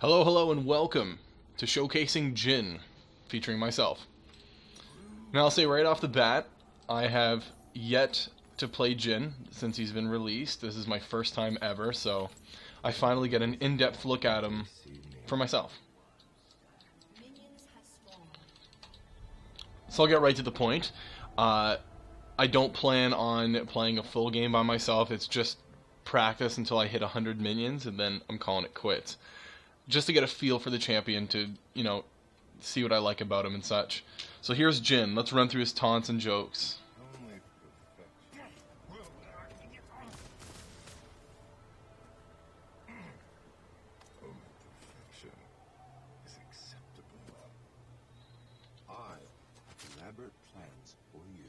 Hello, hello, and welcome to Showcasing Jhin, featuring myself. Now, I'll say right off the bat, I have yet to play Jhin since he's been released. This is my first time ever, so I finally get an in-depth look at him for myself. So I'll get right to the point. I don't plan on playing a full game by myself. It's just practice until I hit 100 minions, and then I'm calling it quits. Just to get a feel for the champion, to, see what I like about him and such. So here's Jhin. Let's run through his taunts and jokes. Elaborate plans for you.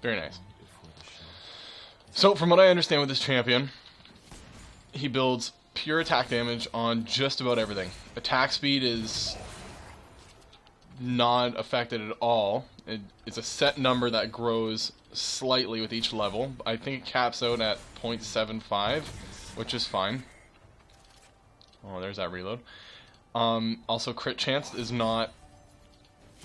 Very nice. So, from what I understand with this champion, he builds pure attack damage on just about everything. Attack speed is not affected at all. It's a set number that grows slightly with each level. I think it caps out at 0.75, which is fine. Oh, there's that reload. Also, crit chance is not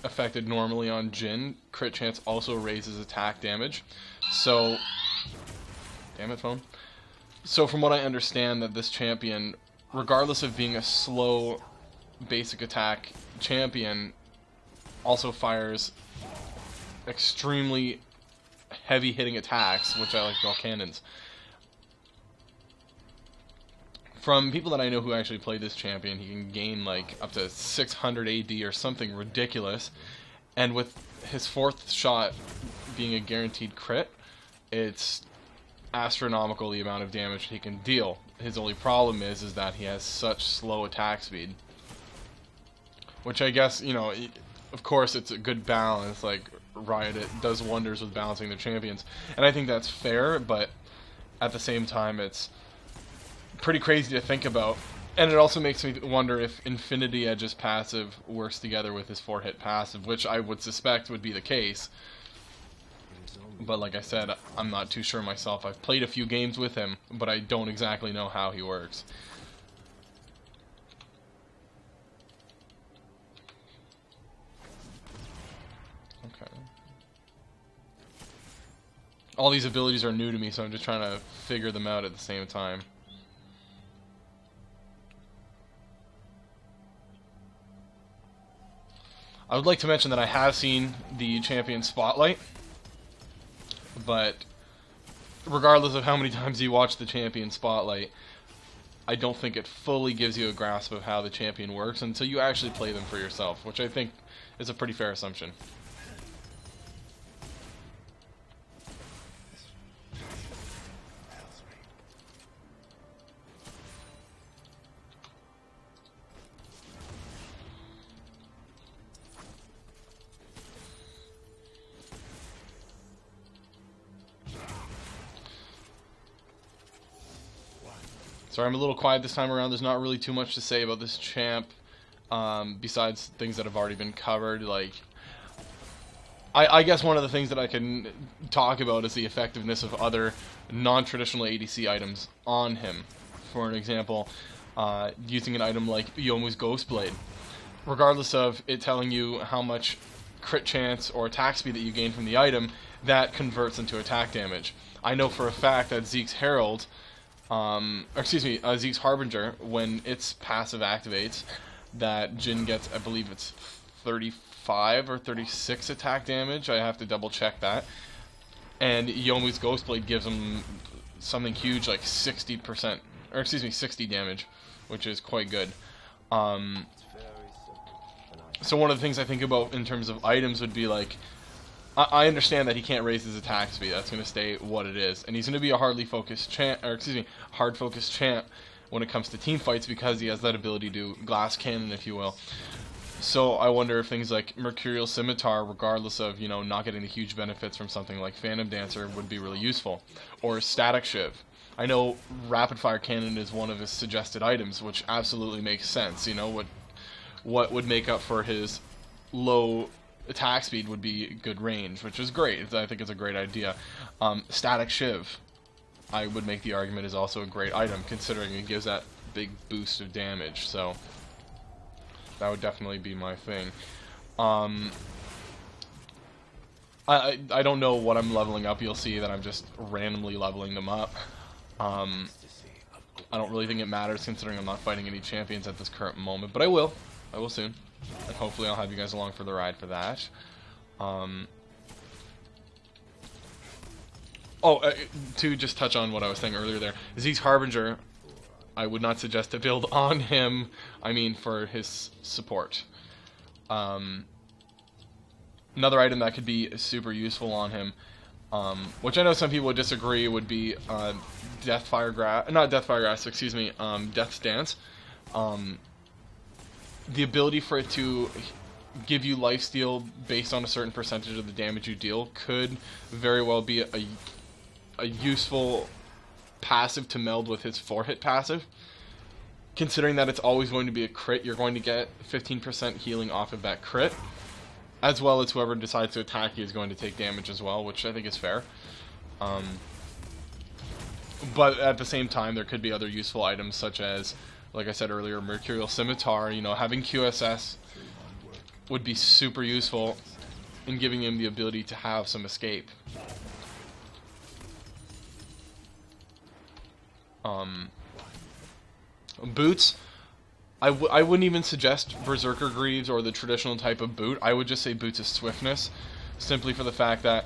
affected normally on Jhin. Crit chance also raises attack damage. So, damn it, phone. So from what I understand, that this champion, regardless of being a slow basic attack champion, also fires extremely heavy hitting attacks, which I like to call cannons. From people that I know who actually play this champion, he can gain like up to 600 AD or something ridiculous, and with his fourth shot being a guaranteed crit, it's astronomical the amount of damage he can deal. His only problem is that he has such slow attack speed, which I guess, of course it's a good balance. Like Riot, it does wonders with balancing their champions, and I think that's fair, but at the same time it's pretty crazy to think about. And it also makes me wonder if Infinity Edge's passive works together with his 4-hit passive, which I would suspect would be the case. But like I said, I'm not too sure myself. I've played a few games with him, but I don't exactly know how he works. Okay. All these abilities are new to me, so I'm just trying to figure them out at the same time. I would like to mention that I have seen the Champion Spotlight, but regardless of how many times you watch the Champion Spotlight, I don't think it fully gives you a grasp of how the champion works until you actually play them for yourself, which I think is a pretty fair assumption. Sorry, I'm a little quiet this time around. There's not really too much to say about this champ, besides things that have already been covered. Like, I guess one of the things that I can talk about is the effectiveness of other non-traditional ADC items on him. For an example, using an item like Youmuu's Ghostblade. Regardless of it telling you how much crit chance or attack speed that you gain from the item, that converts into attack damage. I know for a fact that Zeke's Herald, Zeke's Harbinger, when its passive activates, that Jhin gets, I believe it's 35 or 36 attack damage. I have to double check that. And Youmuu's Ghostblade gives him something huge like 60%, or 60 damage, which is quite good. So one of the things I think about in terms of items would be like, I understand that he can't raise his attack speed. That's going to stay what it is, and he's going to be a hard focused champ when it comes to team fights, because he has that ability to glass cannon, if you will. So I wonder if things like Mercurial Scimitar, regardless of, you know, not getting the huge benefits from something like Phantom Dancer, would be really useful. Or Static Shiv. I know Rapid Fire Cannon is one of his suggested items, which absolutely makes sense. You know, what would make up for his low attack speed would be good range, which is great. I think it's a great idea. Static Shiv, I would make the argument, is also a great item, considering it gives that big boost of damage. So that would definitely be my thing. I don't know what I'm leveling up. You'll see that I'm just randomly leveling them up. I don't really think it matters, considering I'm not fighting any champions at this current moment, but I will. I will soon. And hopefully I'll have you guys along for the ride for that. To just touch on what I was saying earlier there, Zeke's Harbinger, I would not suggest to build on him, I mean for his support. Another item that could be super useful on him, which I know some people would disagree, would be Death's Dance. The ability for it to give you lifesteal based on a certain percentage of the damage you deal could very well be a useful passive to meld with his 4-hit passive. Considering that it's always going to be a crit, you're going to get 15% healing off of that crit, as well as whoever decides to attack you is going to take damage as well, which I think is fair. But at the same time, there could be other useful items, such as, like I said earlier, Mercurial Scimitar. You know, having QSS would be super useful in giving him the ability to have some escape. Boots, I wouldn't even suggest Berserker Greaves or the traditional type of boot. I would just say Boots' Swiftness, simply for the fact that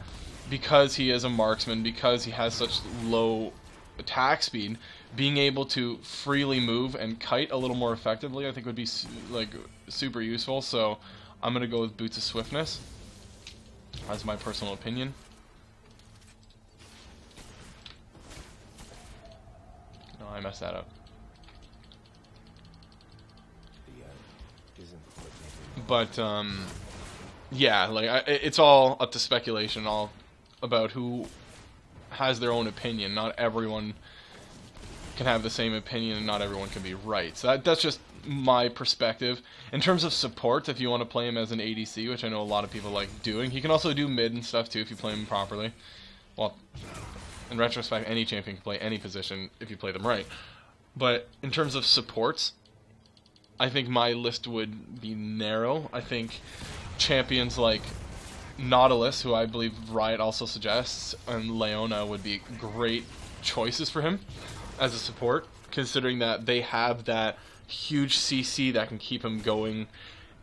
because he is a marksman, because he has such low attack speed, being able to freely move and kite a little more effectively, I think would be like super useful. So I'm gonna go with Boots' Swiftness as my personal opinion. No, I messed that up. But yeah, like it's all up to speculation, all about who has their own opinion. Not everyone can have the same opinion, and not everyone can be right. So that's just my perspective. In terms of support, if you want to play him as an ADC, which I know a lot of people like doing, he can also do mid and stuff too if you play him properly. Well, in retrospect, any champion can play any position if you play them right. But in terms of supports, I think my list would be narrow. I think champions like Nautilus, who I believe Riot also suggests, and Leona would be great choices for him as a support, considering that they have that huge CC that can keep him going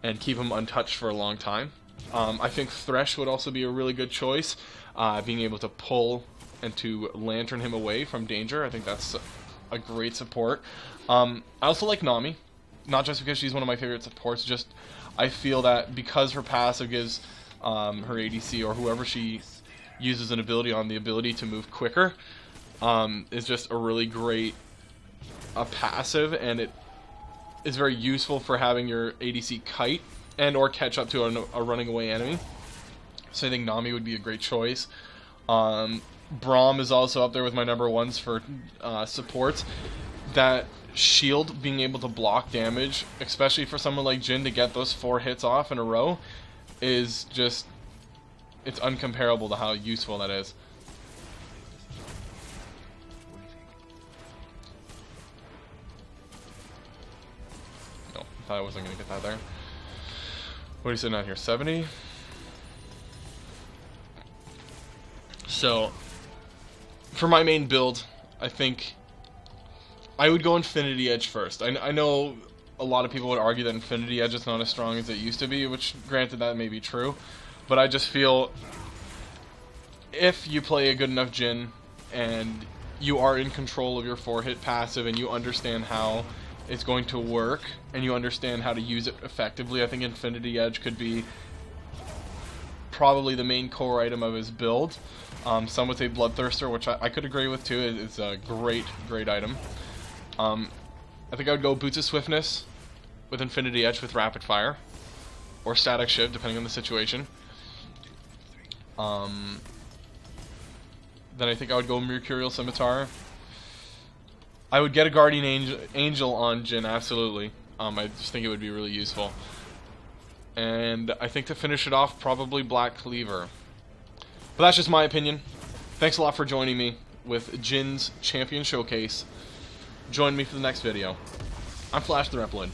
and keep him untouched for a long time. I think Thresh would also be a really good choice, being able to pull and to lantern him away from danger. I think that's a great support. I also like Nami. Not just because she's one of my favorite supports, just I feel that because her passive gives her ADC or whoever she uses an ability on the ability to move quicker, is just a really great passive, and it is very useful for having your ADC kite and or catch up to a running away enemy. So I think Nami would be a great choice. Braum is also up there with my number ones for supports. That shield, being able to block damage, especially for someone like Jhin to get those 4 hits off in a row, is just, it's uncomparable to how useful that is. No, I thought I wasn't going to get that there. What are you sitting on here, 70? So, for my main build, I think I would go Infinity Edge first. I know a lot of people would argue that Infinity Edge is not as strong as it used to be, which, granted, that may be true. But I just feel if you play a good enough Jhin and you are in control of your 4-hit passive and you understand how it's going to work and you understand how to use it effectively, I think Infinity Edge could be probably the main core item of his build. Some would say Bloodthirster, which I could agree with too. It's a great item. I think I would go Boots of Swiftness with Infinity Edge with Rapid Fire. or Static Shiv, depending on the situation. Then I think I would go Mercurial Scimitar. I would get a Guardian Angel on Jhin, absolutely. I just think it would be really useful. And I think to finish it off, probably Black Cleaver. But that's just my opinion. Thanks a lot for joining me with Jhin's Champion Showcase. Join me for the next video. I'm Flash the Reploid.